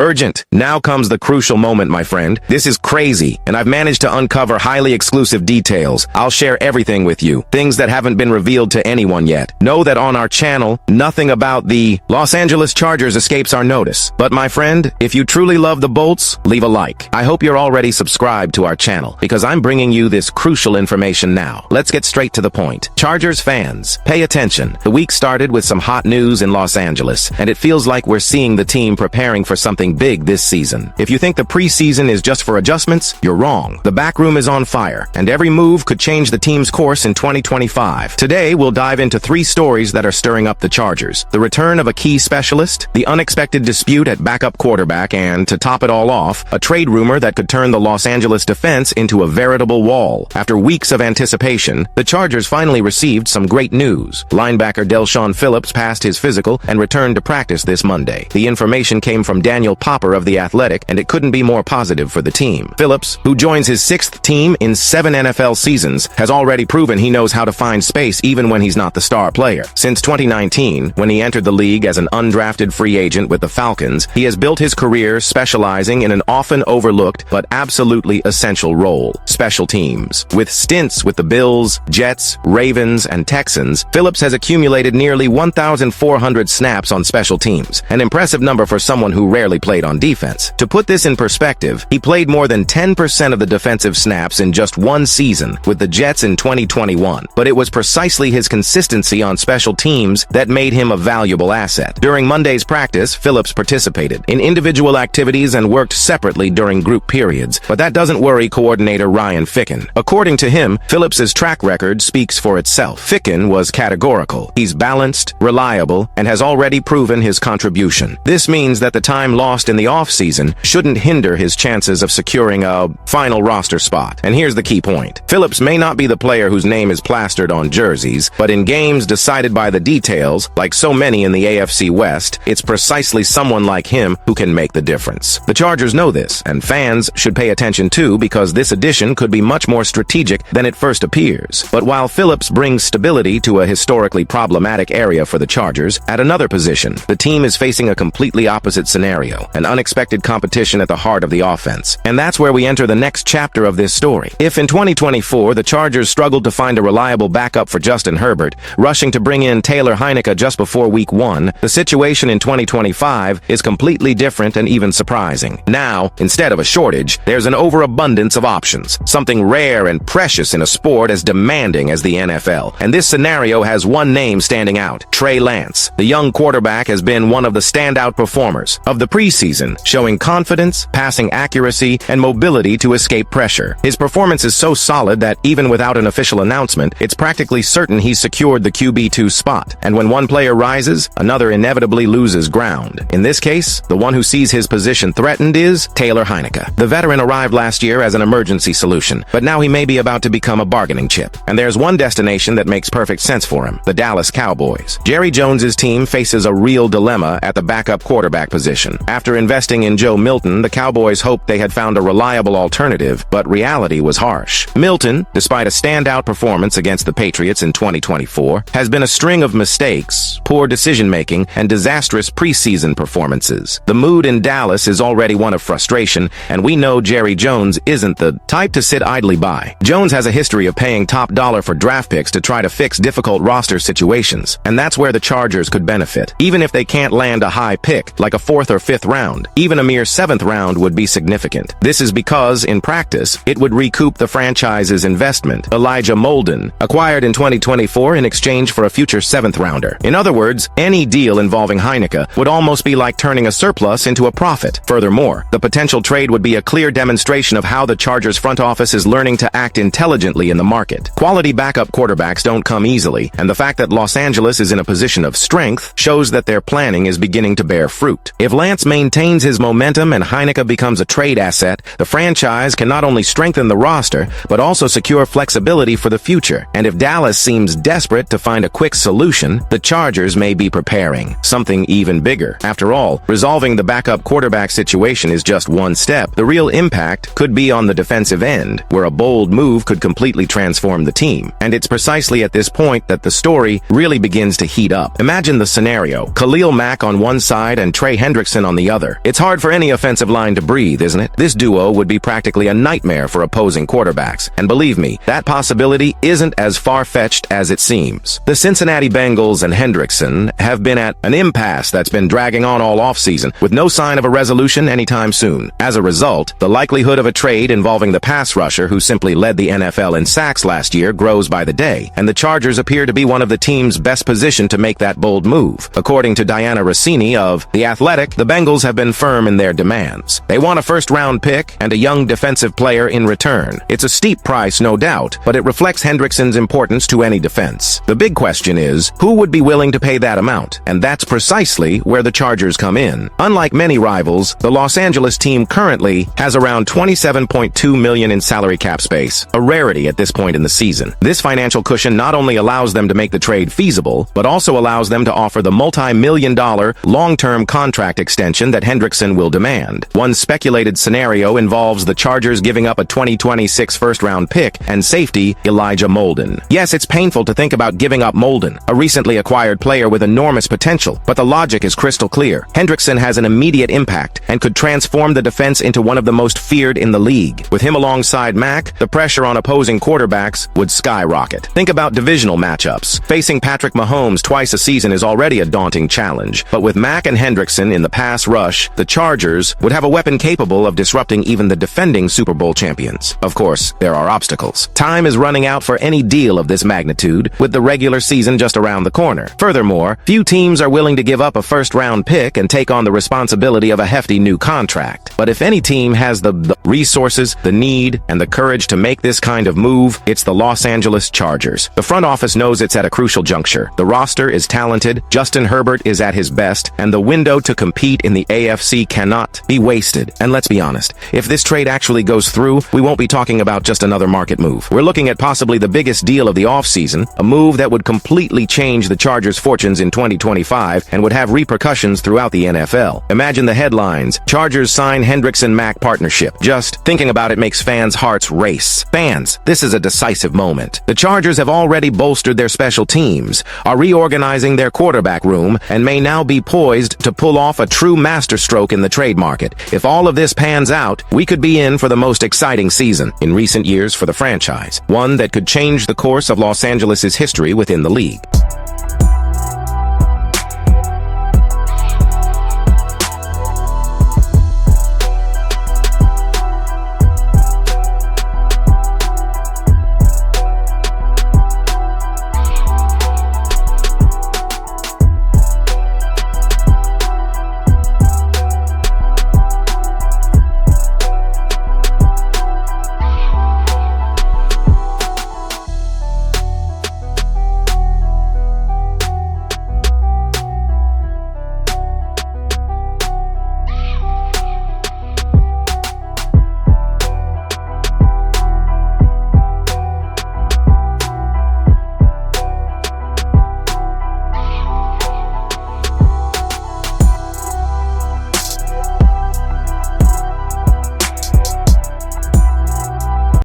Urgent. Now comes the crucial moment, my friend. This is crazy, and I've managed to uncover highly exclusive details. I'll share everything with you, things that haven't been revealed to anyone yet. Know that on our channel, nothing about the Los Angeles Chargers escapes our notice. But my friend, if you truly love the Bolts, leave a like. I hope you're already subscribed to our channel, because I'm bringing you this crucial information now. Let's get straight to the point. Chargers fans, pay attention. The week started with some hot news in Los Angeles, and it feels like we're seeing the team preparing for something big this season. If you think the preseason is just for adjustments, you're wrong. The back room is on fire, and every move could change the team's course in 2025. Today, we'll dive into 3 stories that are stirring up the Chargers. The return of a key specialist, the unexpected dispute at backup quarterback, and, to top it all off, a trade rumor that could turn the Los Angeles defense into a veritable wall. After weeks of anticipation, the Chargers finally received some great news. Linebacker Del'Shawn Phillips passed his physical and returned to practice this Monday. The information came from Daniel Popper of The Athletic, and it couldn't be more positive for the team. Phillips, who joins his 6th team in 7 NFL seasons, has already proven he knows how to find space even when he's not the star player. Since 2019, when he entered the league as an undrafted free agent with the Falcons, he has built his career specializing in an often overlooked but absolutely essential role: special teams. With stints with the Bills, Jets, Ravens, and Texans, Phillips has accumulated nearly 1,400 snaps on special teams, an impressive number for someone who rarely played on defense. To put this in perspective, he played more than 10% of the defensive snaps in just one season with the Jets in 2021, but it was precisely his consistency on special teams that made him a valuable asset. During Monday's practice, Phillips participated in individual activities and worked separately during group periods, but that doesn't worry coordinator Ryan Ficken. According to him, Phillips's track record speaks for itself. Ficken was categorical. He's balanced, reliable, and has already proven his contribution. This means that the time lost in the offseason shouldn't hinder his chances of securing a final roster spot. And here's the key point. Phillips may not be the player whose name is plastered on jerseys, but in games decided by the details, like so many in the AFC West, it's precisely someone like him who can make the difference. The Chargers know this, and fans should pay attention too, because this addition could be much more strategic than it first appears. But while Phillips brings stability to a historically problematic area for the Chargers, at another position, the team is facing a completely opposite scenario, an unexpected competition at the heart of the offense. And that's where we enter the next chapter of this story. If in 2024 the Chargers struggled to find a reliable backup for Justin Herbert, rushing to bring in Taylor Heinicke just before week 1, the situation in 2025 is completely different and even surprising. Now, instead of a shortage, there's an overabundance of options, something rare and precious in a sport as demanding as the NFL. And this scenario has one name standing out: Trey Lance. The young quarterback has been one of the standout performers of the preseason, showing confidence, passing accuracy, and mobility to escape pressure. His performance is so solid that even without an official announcement, it's practically certain he's secured the QB2 spot. And when one player rises, another inevitably loses ground. In this case, the one who sees his position threatened is Taylor Heinicke. The veteran arrived last year as an emergency solution, but now he may be about to become a bargaining chip. And there's one destination that makes perfect sense for him: the Dallas Cowboys. Jerry Jones's team faces a real dilemma at the backup quarterback position. After investing in Joe Milton, the Cowboys hoped they had found a reliable alternative, but reality was harsh. Milton, despite a standout performance against the Patriots in 2024, has been a string of mistakes, poor decision-making, and disastrous preseason performances. The mood in Dallas is already one of frustration, and we know Jerry Jones isn't the type to sit idly by. Jones has a history of paying top dollar for draft picks to try to fix difficult roster situations, and that's where the Chargers could benefit. Even if they can't land a high pick, like a 4th or 5th round, even a mere 7th round would be significant. This is because, in practice, it would recoup the franchise's investment, Elijah Molden, acquired in 2024 in exchange for a future 7th rounder. In other words, any deal involving Heinicke would almost be like turning a surplus into a profit. Furthermore, the potential trade would be a clear demonstration of how the Chargers front office is learning to act intelligently in the market. Quality backup quarterbacks don't come easily, and the fact that Los Angeles is in a position of strength shows that their planning is beginning to bear fruit. If Lance maintains his momentum and Heinicke becomes a trade asset, the franchise can not only strengthen the roster, but also secure flexibility for the future. And if Dallas seems desperate to find a quick solution, the Chargers may be preparing something even bigger. After all, resolving the backup quarterback situation is just one step. The real impact could be on the defensive end, where a bold move could completely transform the team. And it's precisely at this point that the story really begins to heat up. Imagine the scenario: Khalil Mack on one side and Trey Hendrickson on the the other. It's hard for any offensive line to breathe, isn't it? This duo would be practically a nightmare for opposing quarterbacks. And believe me, that possibility isn't as far-fetched as it seems. The Cincinnati Bengals and Hendrickson have been at an impasse that's been dragging on all offseason, with no sign of a resolution anytime soon. As a result, the likelihood of a trade involving the pass rusher who simply led the NFL in sacks last year grows by the day, and the Chargers appear to be one of the teams best positioned to make that bold move. According to Diana Rossini of The Athletic, the Bengals have been firm in their demands. They want a first-round pick and a young defensive player in return. It's a steep price, no doubt, but it reflects Hendrickson's importance to any defense. The big question is, who would be willing to pay that amount? And that's precisely where the Chargers come in. Unlike many rivals, the Los Angeles team currently has around $27.2 million in salary cap space, a rarity at this point in the season. This financial cushion not only allows them to make the trade feasible, but also allows them to offer the multi-million-dollar long-term contract extension that Hendrickson will demand. One speculated scenario involves the Chargers giving up a 2026 first-round pick and safety Elijah Molden. Yes, it's painful to think about giving up Molden, a recently acquired player with enormous potential, but the logic is crystal clear. Hendrickson has an immediate impact and could transform the defense into one of the most feared in the league. With him alongside Mack, the pressure on opposing quarterbacks would skyrocket. Think about divisional matchups. Facing Patrick Mahomes twice a season is already a daunting challenge, but with Mack and Hendrickson in the pass rush, the Chargers would have a weapon capable of disrupting even the defending Super Bowl champions. Of course, there are obstacles. Time is running out for any deal of this magnitude, with the regular season just around the corner. Furthermore, few teams are willing to give up a first-round pick and take on the responsibility of a hefty new contract. But if any team has the resources, the need, and the courage to make this kind of move, it's the Los Angeles Chargers. The front office knows it's at a crucial juncture. The roster is talented, Justin Herbert is at his best, and the window to compete in the AFC cannot be wasted. And let's be honest, if this trade actually goes through, we won't be talking about just another market move. We're looking at possibly the biggest deal of the offseason, a move that would completely change the Chargers' fortunes in 2025 and would have repercussions throughout the NFL. Imagine the headlines: Chargers sign Hendrickson-Mack partnership. Just thinking about it makes fans' hearts race. Fans, this is a decisive moment. The Chargers have already bolstered their special teams, are reorganizing their quarterback room, and may now be poised to pull off a true masterstroke in the trade market. If all of this pans out, we could be in for the most exciting season in recent years for the franchise, one that could change the course of Los Angeles' history within the league.